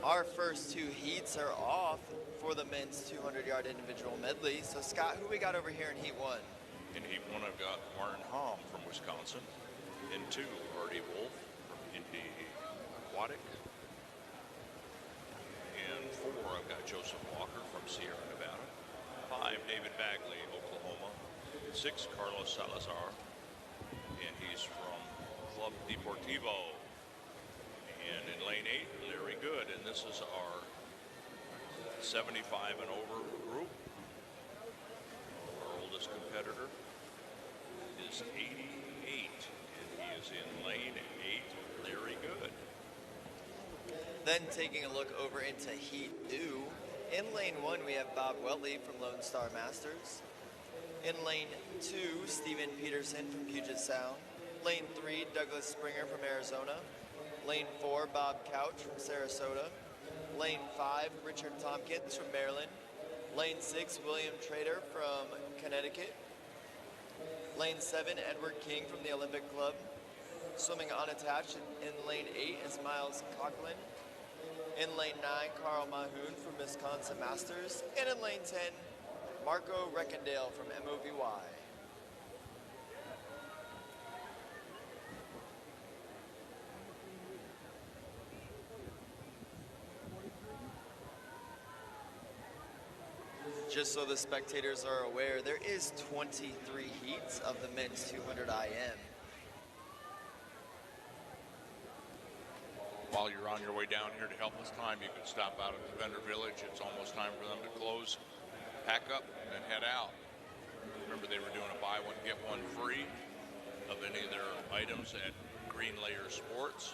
Our first two heats are off for the men's 200-yard individual medley. So Scott, who we got over here in heat one? In heat one, I've got Martin Hom from Wisconsin. In two, Artie Wolf from Indy Aquatic. In four, I've got Joseph Walker from Sierra Nevada. Five, David Bagley, Oklahoma. Six, Carlos Salazar, and he's from Club Deportivo. And in lane 8, Larry Good, and this is our 75 and over group. Our oldest competitor is 88, and he is in lane 8, Larry Good. Then taking a look over into heat 2. In lane 1, we have Bob Weltley from Lone Star Masters. In lane 2, Steven Peterson from Puget Sound. Lane 3, Douglas Springer from Arizona. Lane 4, Bob Couch from Sarasota. Lane 5, Richard Tompkins from Maryland. Lane 6, William Trader from Connecticut. Lane 7, Edward King from the Olympic Club. Swimming unattached in lane 8 is Miles Coughlin. In lane 9, Carl Mahoon from Wisconsin Masters. And in lane 10, Marco Reckendale from MOVY. Just so the spectators are aware, there is 23 heats of the men's 200 IM. While you're on your way down here to help us time, you can stop out at the vendor village. It's almost time for them to close, pack up, and head out. Remember, they were doing a buy one, get one free of any of their items at Green Layer Sports.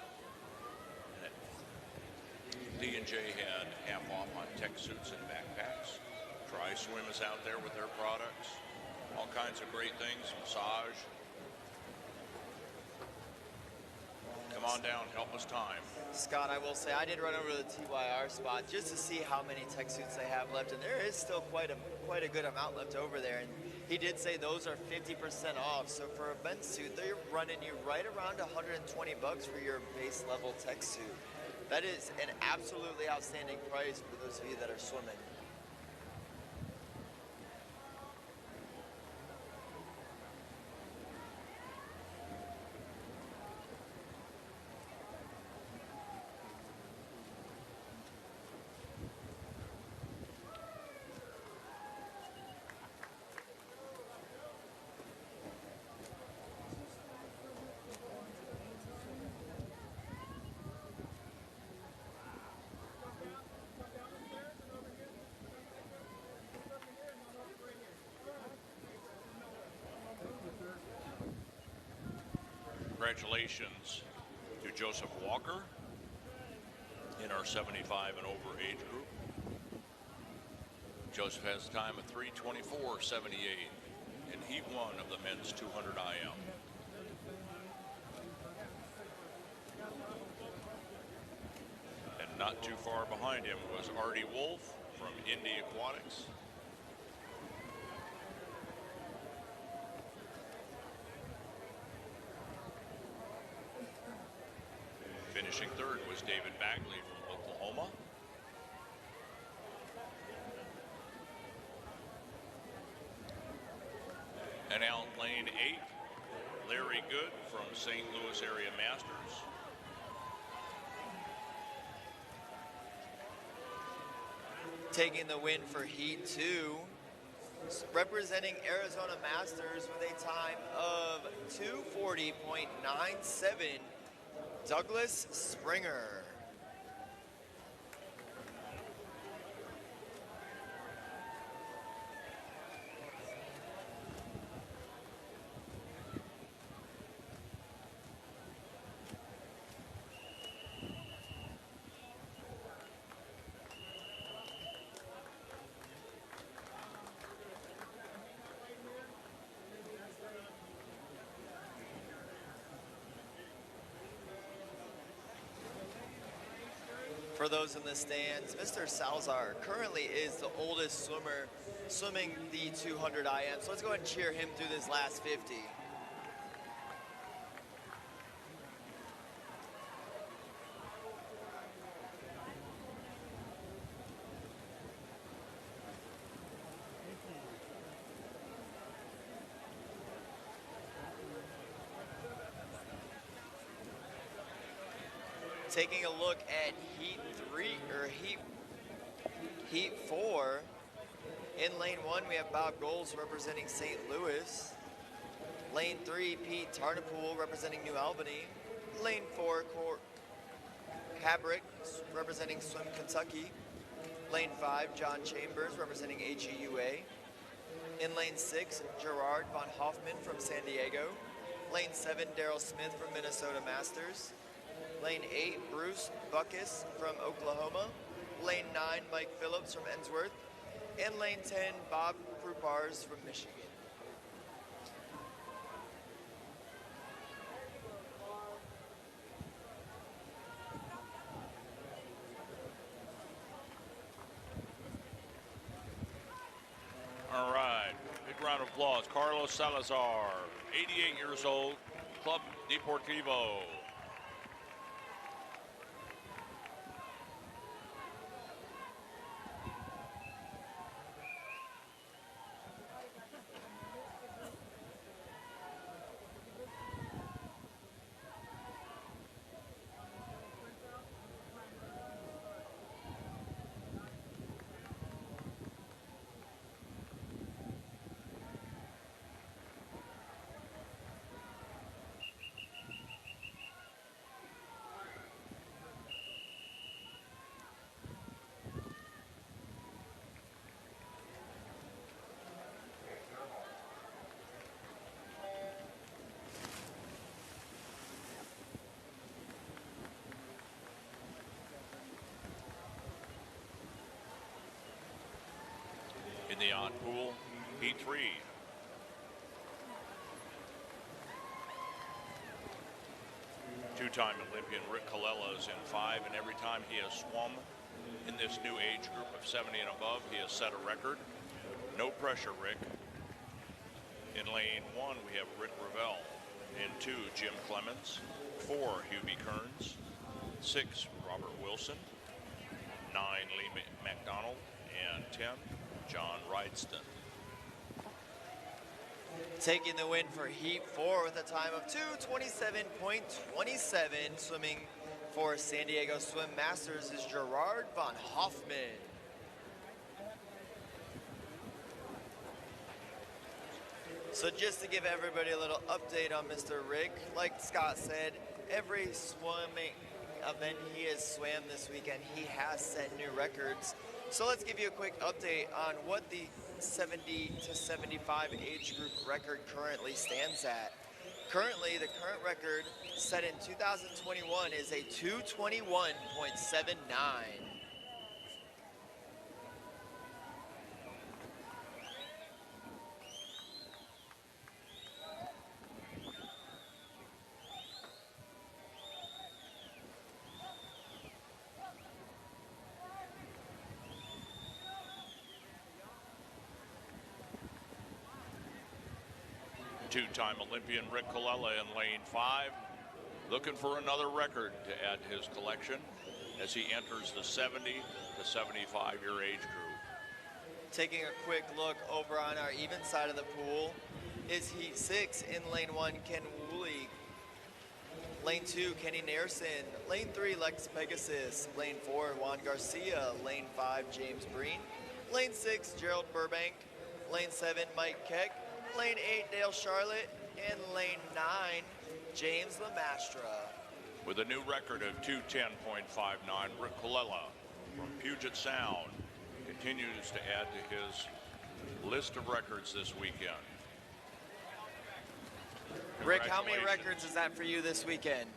D&J had half off on tech suits and backpacks. Tri Swim is out there with their products. All kinds of great things, massage. Come on down, help us time. Scott, I will say I did run over to the TYR spot just to see how many tech suits they have left, and there is still quite a good amount left over there. And he did say those are 50% off. So for a men's suit, they're running you right around 120 bucks for your base level tech suit. That is an absolutely outstanding price for those of you that are swimming. Congratulations to Joseph Walker in our 75 and over age group. Joseph has a time of 3:24.78 in heat 1 of the men's 200 IM. And not too far behind him was Artie Wolf from Indy Aquatics. Finishing third was David Bagley from Oklahoma. And out lane 8, Larry Good from St. Louis Area Masters. Taking the win for heat 2, representing Arizona Masters with a time of 2:40.97, Douglas Springer. For those in the stands, Mr. Salazar currently is the oldest swimmer swimming the 200 IM. So let's go ahead and cheer him through this last 50. Taking a look at Heat 4. In lane 1, we have Bob Goals representing St. Louis. Lane 3, Pete Tarnapool representing New Albany. Lane 4, Habrick representing Swim Kentucky. Lane 5, John Chambers representing HEUA. In lane 6, Gerard Von Hoffman from San Diego. Lane 7, Daryl Smith from Minnesota Masters. Lane 8, Bruce Buckus from Oklahoma. Lane 9, Mike Phillips from Ensworth. And lane 10, Bob Krupars from Michigan. All right, big round of applause. Carlos Salazar, 88 years old, Club Deportivo. In the on pool, Heat 3. Two-time Olympian Rick Colella is in 5, and every time he has swum in this new age group of 70 and above, he has set a record. No pressure, Rick. In lane 1, we have Rick Ravel. In 2, Jim Clemens. 4, Hubie Kearns. 6, Robert Wilson. 9, Lee McDonald. And 10, John Wrightston. Taking the win for Heat 4 with a time of 2:27.27, swimming for San Diego Swim Masters is Gerard Von Hoffman. So just to give everybody a little update on Mr. Rick, like Scott said, every swimming event he has swam this weekend, he has set new records. So let's give you a quick update on what the 70 to 75 age group record currently stands at. Currently, the current record set in 2021 is a 221.79. Two-time Olympian Rick Colella in lane 5, looking for another record to add to his collection as he enters the 70 to 75 year age group. Taking a quick look over on our even side of the pool is Heat 6. In lane 1, Ken Woolley. Lane 2, Kenny Nairson. Lane 3, Lex Pegasus. Lane 4, Juan Garcia. Lane 5, James Breen. Lane 6, Gerald Burbank. Lane 7, Mike Keck. Lane 8, Dale Charlotte. And lane 9, James Lamastra. With a new record of 210.59, Rick Colella from Puget Sound continues to add to his list of records this weekend. Rick, how many records is that for you this weekend?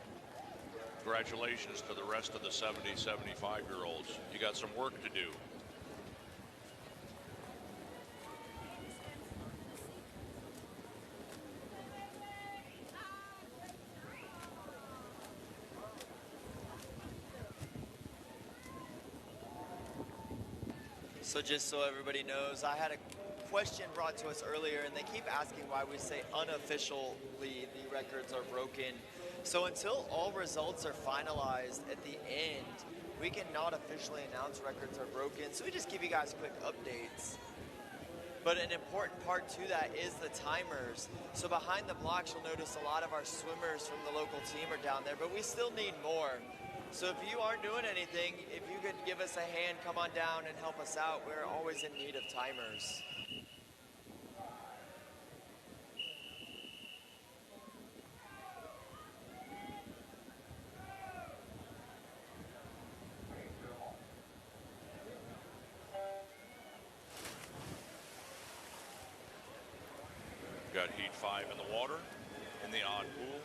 Congratulations to the rest of the 70, 75-year-olds. You got some work to do. So just so everybody knows, I had a question brought to us earlier, and they keep asking why we say unofficially the records are broken. So until all results are finalized at the end, we cannot officially announce records are broken. So we just give you guys quick updates. But an important part to that is the timers. So behind the blocks, you'll notice a lot of our swimmers from the local team are down there, but we still need more. So if you aren't doing anything, if you could give us a hand, come on down and help us out. We're always in need of timers. Got heat 5 in the water. In the odd pool,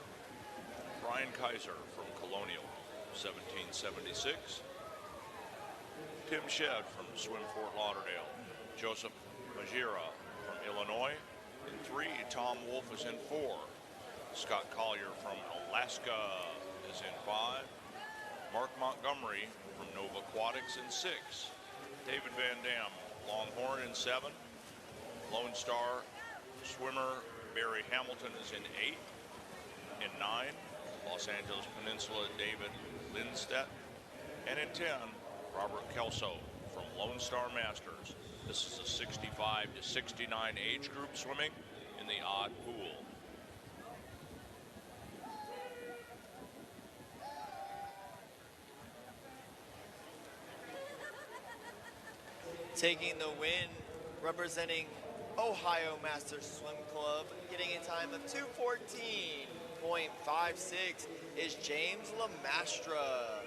Brian Kaiser from Colonial, 1776. Tim Shedd from Swim Fort Lauderdale. Joseph Majira from Illinois. In 3, Tom Wolf is in 4. Scott Collier from Alaska is in 5. Mark Montgomery from Nova Aquatics in 6. David Van Dam, Longhorn in 7. Lone Star swimmer Barry Hamilton is in 8. In 9, Los Angeles Peninsula David Lindstedt. And in 10, Robert Kelso from Lone Star Masters. This is a 65 to 69 age group swimming in the odd pool. Taking the win, representing Ohio Masters Swim Club, getting a time of 2:14.56 is James Lamastra.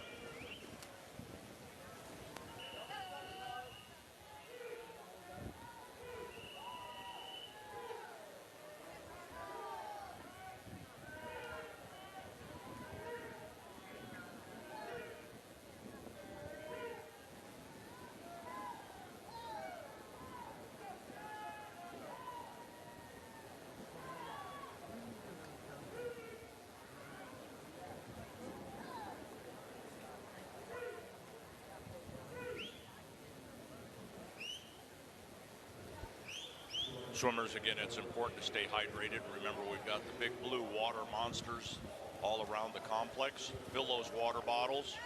Swimmers, again, it's important to stay hydrated. Remember, we've got the big blue water monsters all around the complex. Fill those water bottles.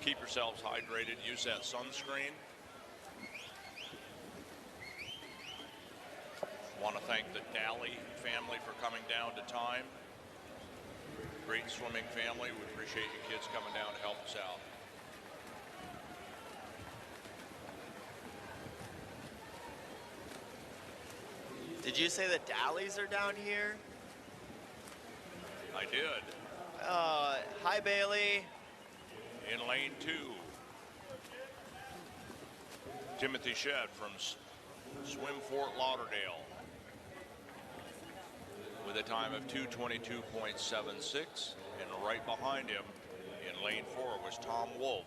Keep yourselves hydrated. Use that sunscreen. Want to thank the Daly family for coming down to time. Great swimming family. We appreciate you kids coming down to help us out. Did you say the Dallies are down here? I did. Hi, Bailey. In lane 2, Timothy Shedd from Swim Fort Lauderdale with a time of 2:22.76, and right behind him in lane 4 was Tom Wolf.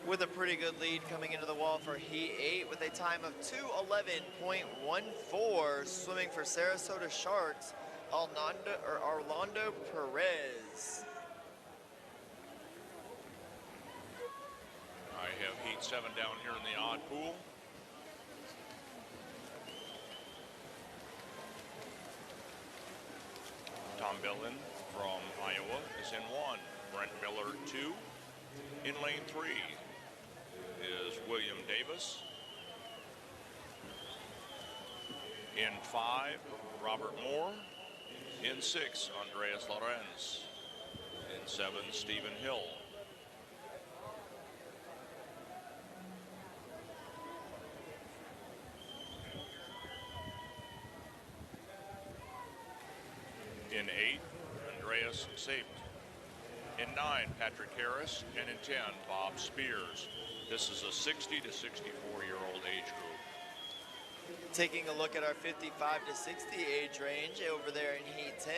With a pretty good lead coming into the wall for Heat 8 with a time of 2:11.14, swimming for Sarasota Sharks, Orlando Perez. I have Heat 7 down here in the odd pool. Tom Billin from Iowa is in 1. Brent Miller 2. In lane 3 is William Davis. In 5, Robert Moore. In 6, Andreas Lorenz. In 7, Stephen Hill. In 8, Andreas Sapt. In 9, Patrick Harris, and in 10, Bob Spears. This is a 60 to 64-year-old age group. Taking a look at our 55 to 60 age range over there in Heat 10.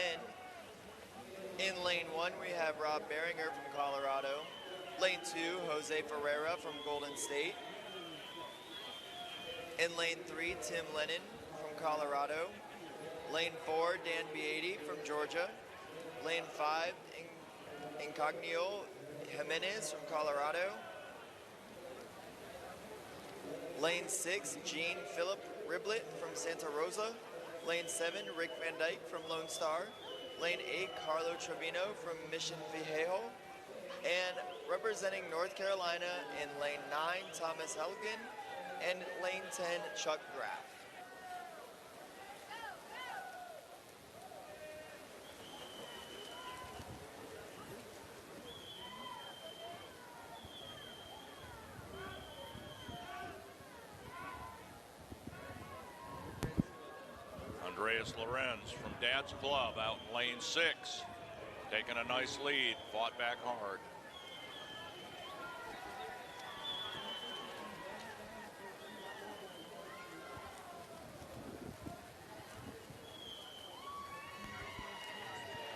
In lane 1, we have Rob Behringer from Colorado. Lane 2, Jose Ferreira from Golden State. In lane 3, Tim Lennon from Colorado. Lane 4, Dan Beatty from Georgia. Lane 5, Incognito Jimenez from Colorado. Lane 6, Gene Philip Riblet from Santa Rosa. Lane 7, Rick Van Dyke from Lone Star. Lane 8, Carlo Trevino from Mission Viejo. And representing North Carolina in lane 9, Thomas Helgen. And lane 10, Chuck Graff. Andreas Lorenz from Dad's Club out in lane 6. Taking a nice lead, fought back hard.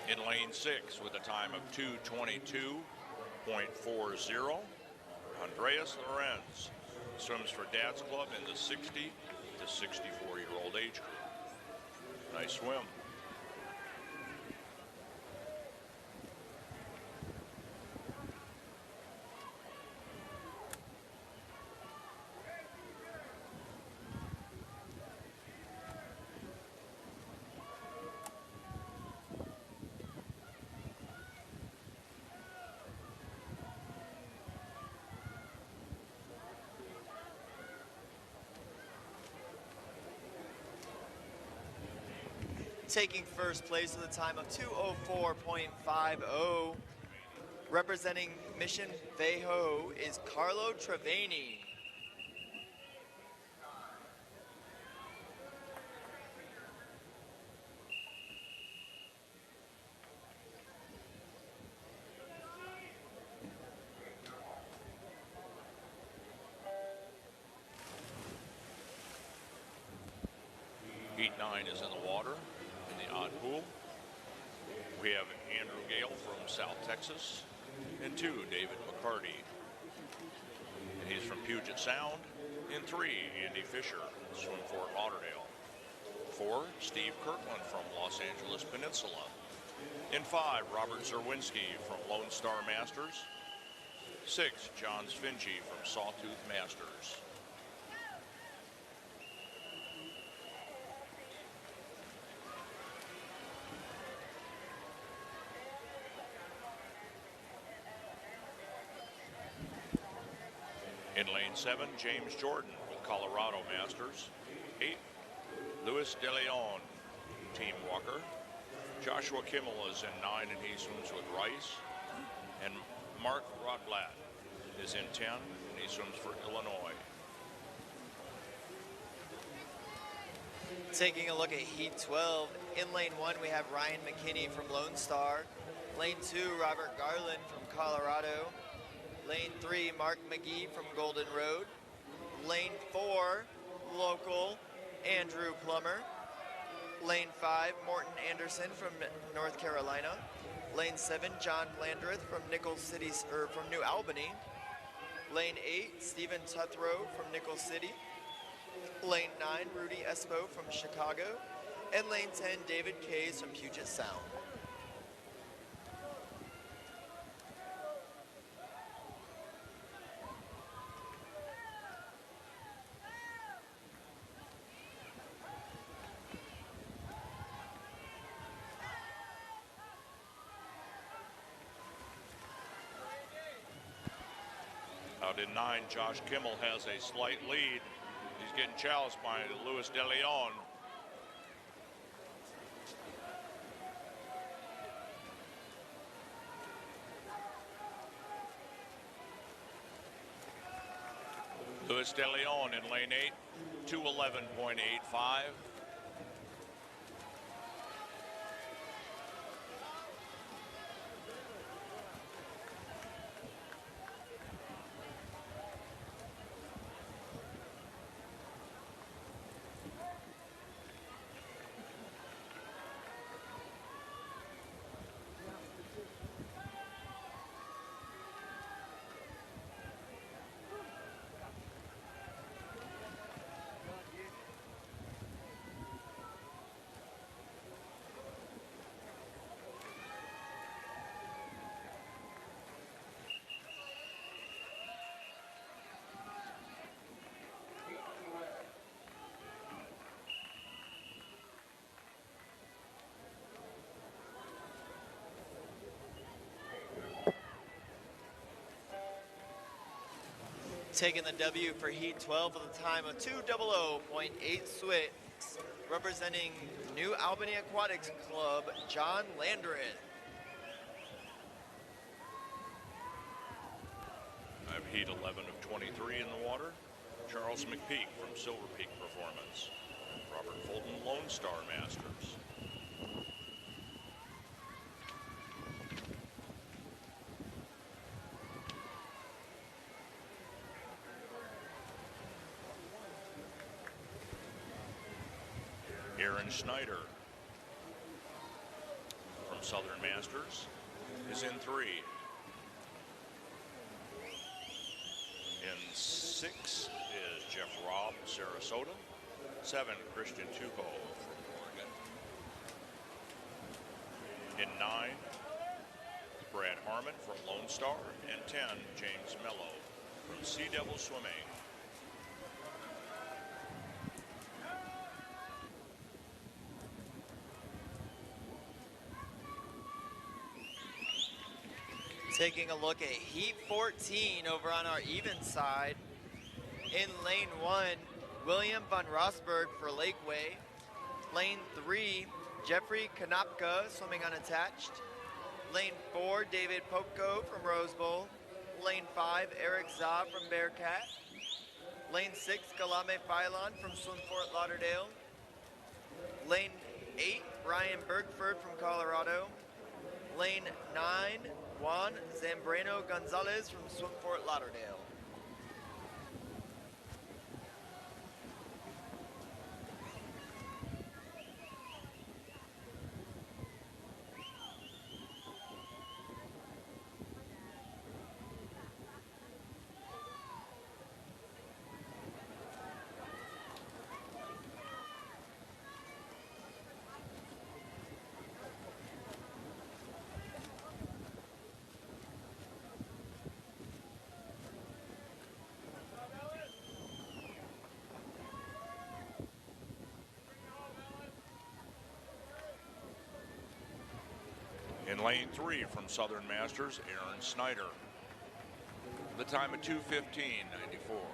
In lane 6 with a time of 2:22.40, Andreas Lorenz swims for Dad's Club in the 60 to 64-year-old age group. Nice swim. Taking first place with a time of 2:04.50. Representing Mission Viejo is Carlo Trevini. Heat 9 is in the water. Odd pool. We have Andrew Gale from South Texas, and 2, David McCarty. And he's from Puget Sound. In 3, Andy Fisher, from Fort Lauderdale. 4, Steve Kirkland from Los Angeles Peninsula. In 5, Robert Zerwinski from Lone Star Masters. 6, John Sfinchi from Sawtooth Masters. In lane 7, James Jordan with Colorado Masters. 8, Luis De Leon, Team Walker. Joshua Kimmel is in 9 and he swims with Rice. And Mark Rodblatt is in 10 and he swims for Illinois. Taking a look at Heat 12, in lane 1 we have Ryan McKinney from Lone Star. Lane 2, Robert Garland from Colorado. Lane 3, Mark McGee from Golden Road. Lane 4, local Andrew Plummer. Lane 5, Morton Anderson from North Carolina. Lane 7, John Landreth from from New Albany. Lane 8, Stephen Tuthrow from Nickel City. Lane 9, Rudy Espo from Chicago. And lane 10, David Kays from Puget Sound. Out in 9, Josh Kimmel has a slight lead. He's getting challenged by Luis De Leon. Luis De Leon in lane 8, 2:11.85. Taking the W for Heat 12 with a time of 2:00.86, representing New Albany Aquatics Club, John Landreth. I have Heat 11 of 23 in the water. Charles McPeak from Silver Peak Performance. Robert Fulton, Lone Star Masters. Aaron Schneider from Southern Masters is in 3. In 6 is Jeff Robb, Sarasota. 7, Christian Tuco from Oregon. In 9, Brad Harmon from Lone Star. And 10, James Mello from Sea Devil Swimming. Taking a look at Heat 14 over on our even side. In lane 1, William Van Rosberg for Lakeway. Lane 3, Jeffrey Konopka swimming unattached. Lane 4, David Popko from Rose Bowl. Lane 5, Eric Za from Bearcat. Lane 6, Galame Phylon from Swim Fort Lauderdale. Lane 8, Ryan Bergford from Colorado. Lane 9, Juan Zambrano Gonzalez from Swim Fort Lauderdale. In lane 3 from Southern Masters, Aaron Snyder. The time of 2:15.94.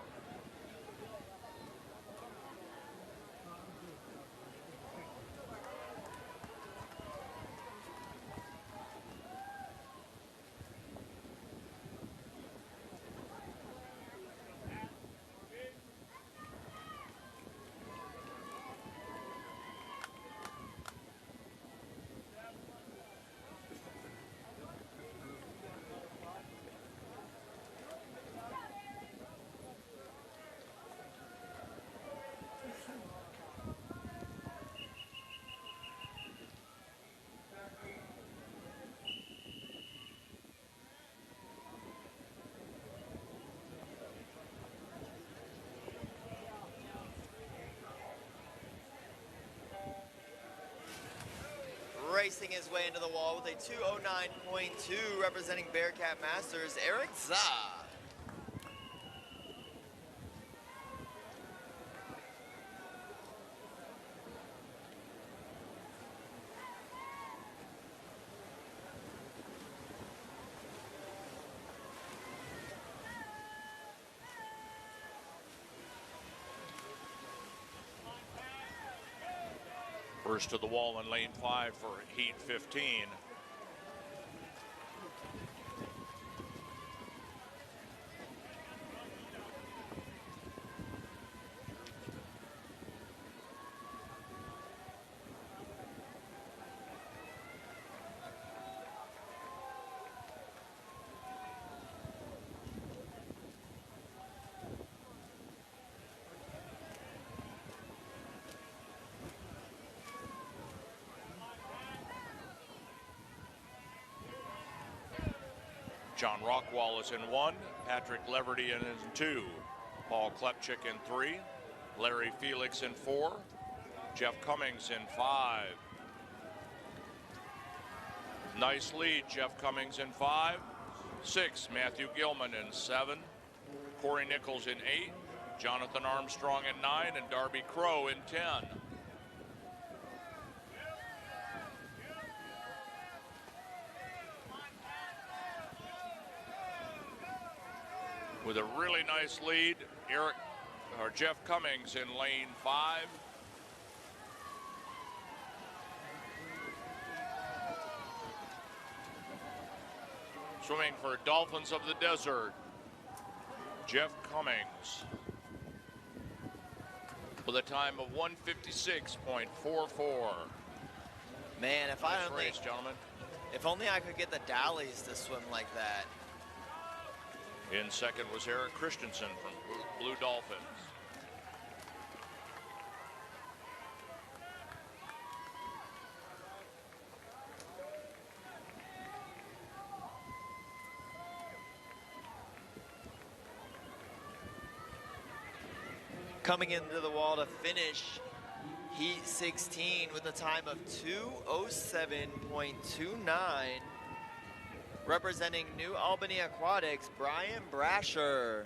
Racing his way into the wall with a 2:09.2 representing Bearcat Masters, Eric Za. First to the wall in lane 5 for Heat 15. John Rockwall is in 1, Patrick Leverty in 2, Paul Klepchik in 3, Larry Felix in 4, Jeff Cummings in 5. Nice lead, Jeff Cummings in 5. 6, Matthew Gilman in 7, Corey Nichols in 8, Jonathan Armstrong in 9, and Darby Crow in 10. with a really nice lead. Jeff Cummings in lane 5. Swimming for Dolphins of the Desert, Jeff Cummings, with a time of 1:56.44. Man, if Nice race, gentlemen. If only I could get the Dallies to swim like that. In second was Eric Christensen from Blue Dolphins. Coming into the wall to finish Heat 16 with a time of 2:07.29. Representing New Albany Aquatics, Brian Brasher.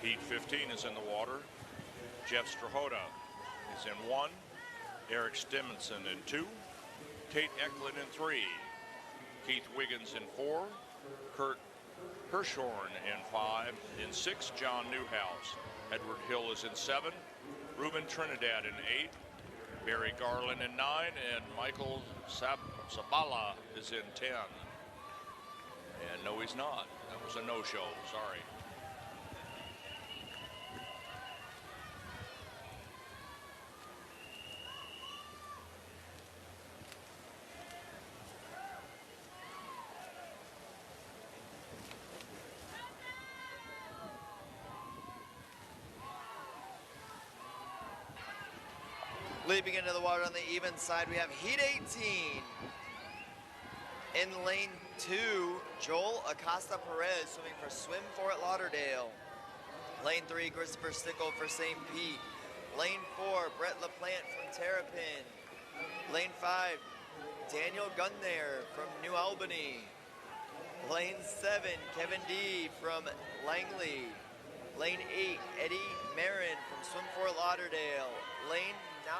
Heat 15 is in the water. Jeff Strahota is in 1. Eric Stimmonson in 2. Tate Eklund in 3. Keith Wiggins in 4. Kurt Hirschhorn in 5. In 6, John Newhouse. Edward Hill is in 7. Ruben Trinidad in 8. Barry Garland in 9. And Michael Sabala is in 10. And no, he's not. That was a no-show. Sorry. Leaping into the water on the even side, we have Heat 18. In lane 2, Joel Acosta Perez swimming for Swim Fort Lauderdale. Lane 3, Christopher Stickle for St. Pete. Lane 4, Brett LaPlante from Terrapin. Lane 5, Daniel Gunnair from New Albany. Lane 7, Kevin D from Langley. Lane 8, Eddie Marin from Swim Fort Lauderdale. Lane 9,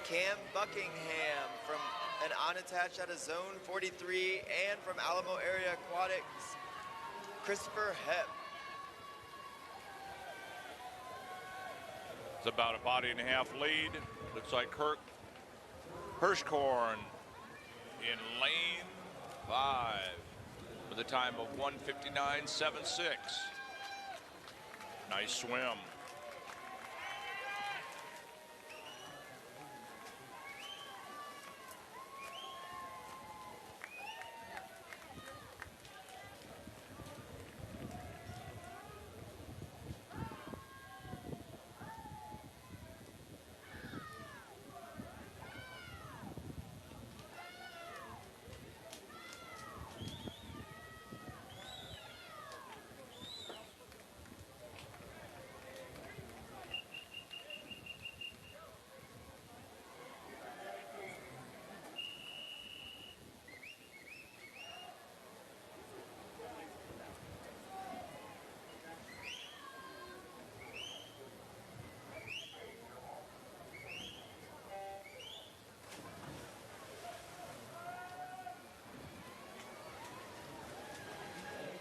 Cam Buckingham from an unattached out of Zone 43 and from Alamo Area Aquatics, Christopher Hepp. It's about a body and a half lead. Looks like Kirk Hirschhorn in lane 5 with a time of 1:59.76. Nice swim.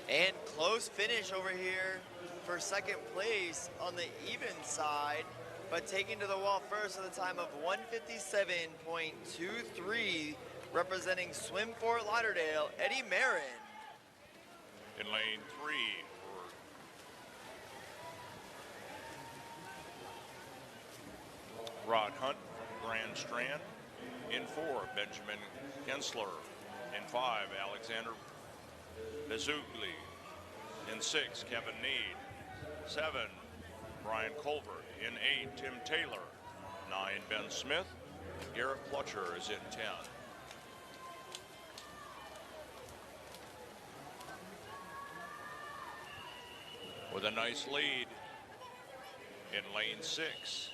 And close finish over here for second place on the even side, but taking to the wall first at a time of 1:57.23, representing Swim Fort Lauderdale, Eddie Marin. In lane 3 for Rod Hunt, Grand Strand. In 4, Benjamin Gensler. In 5, Alexander Bezugli. In 6, Kevin Need. 7, Brian Colbert. In 8, Tim Taylor. 9, Ben Smith. Garrett Plutcher is in 10. with a nice lead in lane 6.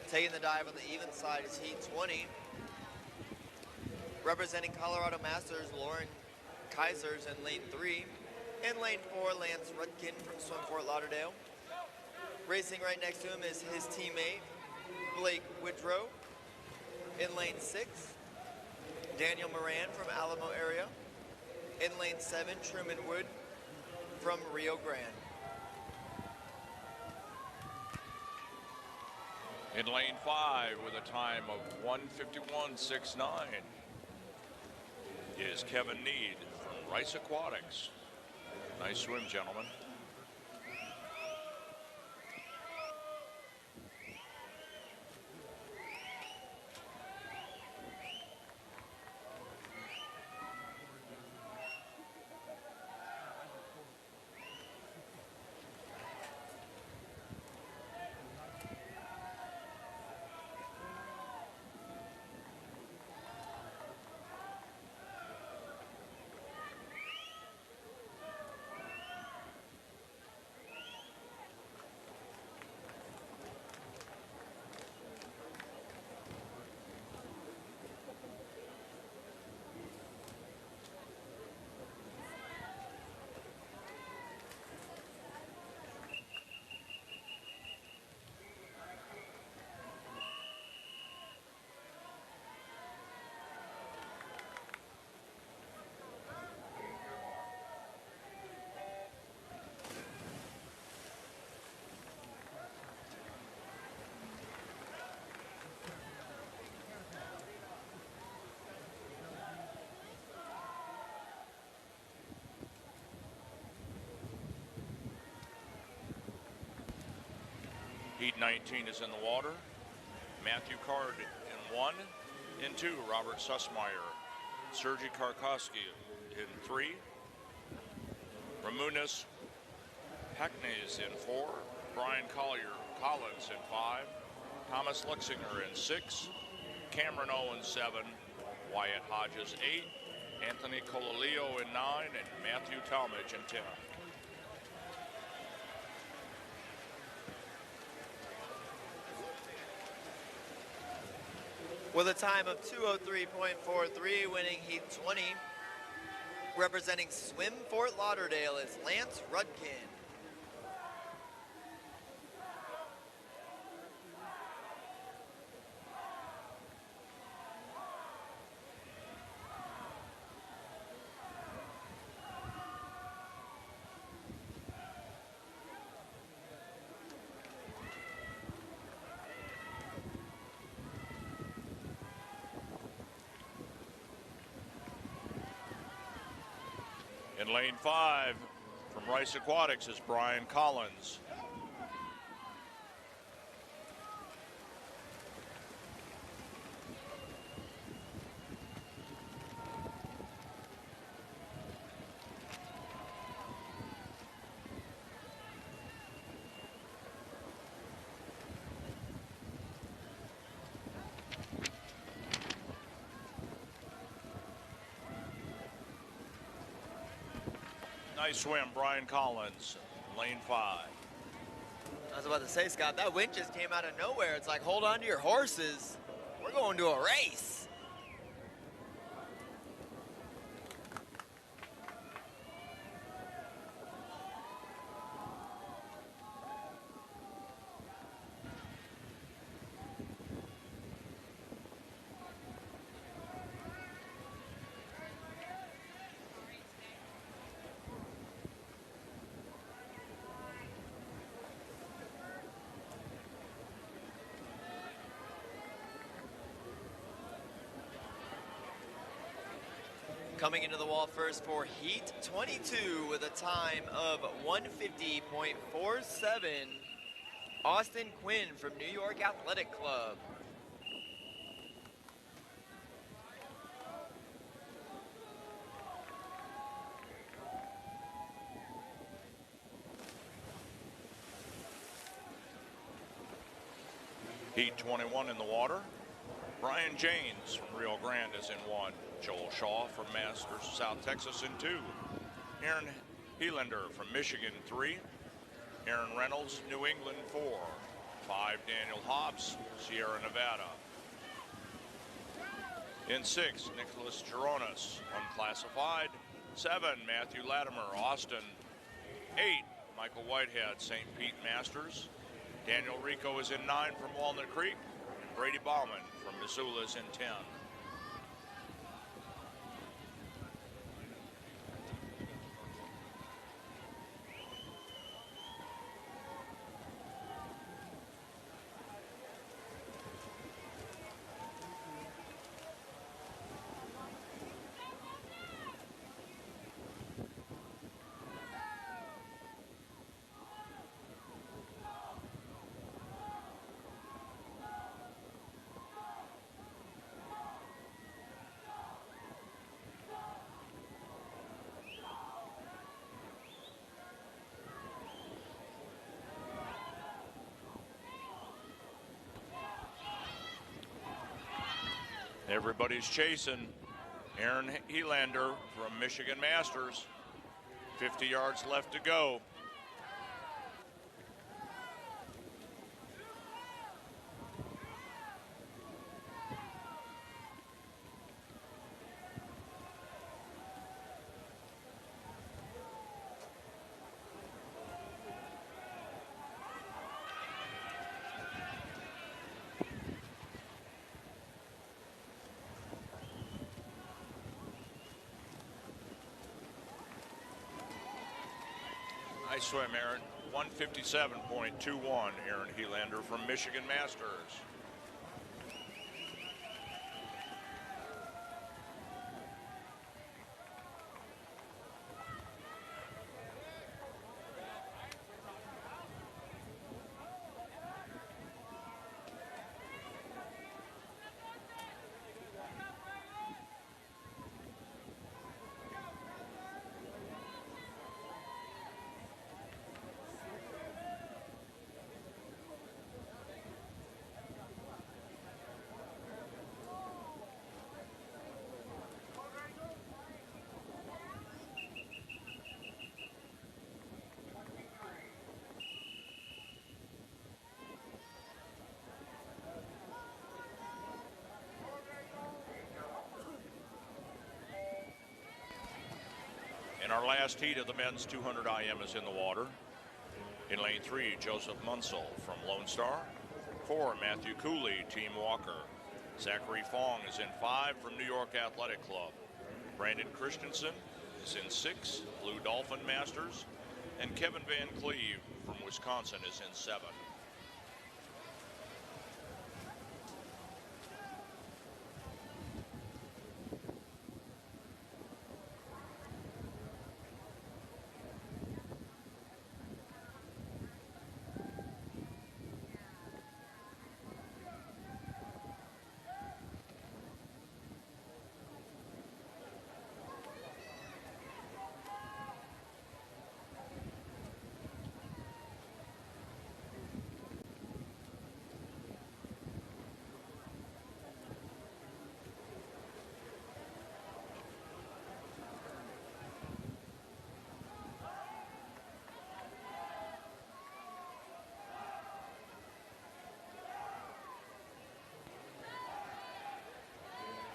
Taking the dive on the even side is heat 20. Representing Colorado Masters, Lauren Kaisers in lane 3. In lane 4, Lance Rudkin from Swim Fort Lauderdale. Racing right next to him is his teammate, Blake Woodrow. In lane 6, Daniel Moran from Alamo area. In lane 7, Truman Wood from Rio Grande. In lane 5 with a time of 1:51.69 is Kevin Need from Rice Aquatics. Nice swim, gentlemen. Heat 19 is in the water. Matthew Card in 1. In 2, Robert Sussmeyer. Sergei Karkoski in 3. Ramunas Hackney's in 4. Brian Collins in 5. Thomas Lexinger in 6. Cameron Owen 7. Wyatt Hodges 8. Anthony Colalio in 9. And Matthew Talmadge in 10. With a time of 2:03.43, winning heat 20. Representing Swim Fort Lauderdale is Lance Rudkin. In lane 5 from Rice Aquatics is Brian Collins. Nice swim, Brian Collins, lane 5. I was about to say, Scott, that wind just came out of nowhere. It's like, hold on to your horses. We're going to a race. Coming into the wall first for Heat 22 with a time of 150.47, Austin Quinn from New York Athletic Club. Heat 21 in the water. Brian Janes from Rio Grande is in 1. Joel Shaw from Masters South Texas in 2. Aaron Helander from Michigan 3. Aaron Reynolds, New England 4. 5, Daniel Hobbs, Sierra Nevada. In 6, Nicholas Geronis, unclassified. 7, Matthew Latimer, Austin. 8, Michael Whitehead, St. Pete Masters. Daniel Rico is in 9 from Walnut Creek. And Brady Bauman from Missoula is in 10. Everybody's chasing Aaron Helander from Michigan Masters. 50 yards left to go. Nice swim, Aaron. 157.21, Aaron Helander from Michigan Masters. In our last heat of the men's 200 IM is in the water. In lane 3, Joseph Munsell from Lone Star. 4, Matthew Cooley, Team Walker. Zachary Fong is in 5 from New York Athletic Club. Brandon Christensen is in 6, Blue Dolphin Masters. And Kevin Van Cleve from Wisconsin is in 7.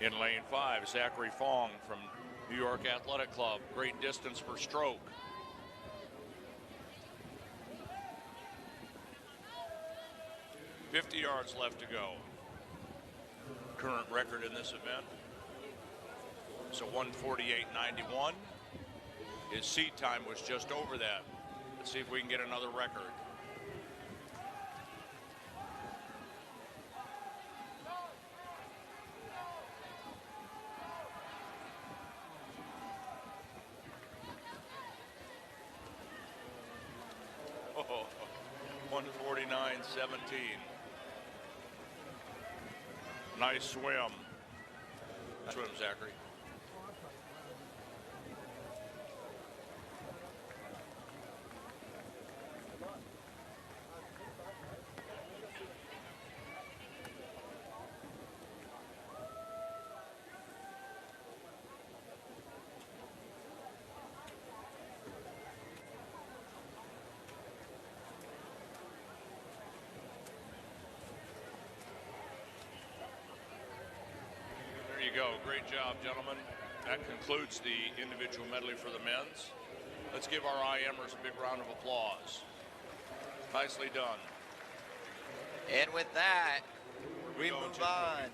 In lane 5, Zachary Fong from New York Athletic Club. Great distance per stroke. $50 yards left to go. Current record in this event is a 1:48.91. His seat time was just over that. Let's see if we can get another record. 149.17. Nice swim. Swim, Zachary. There you go. Great job, gentlemen. That concludes the individual medley for the men's. Let's give our IMers a big round of applause. Nicely done. And with that, we move on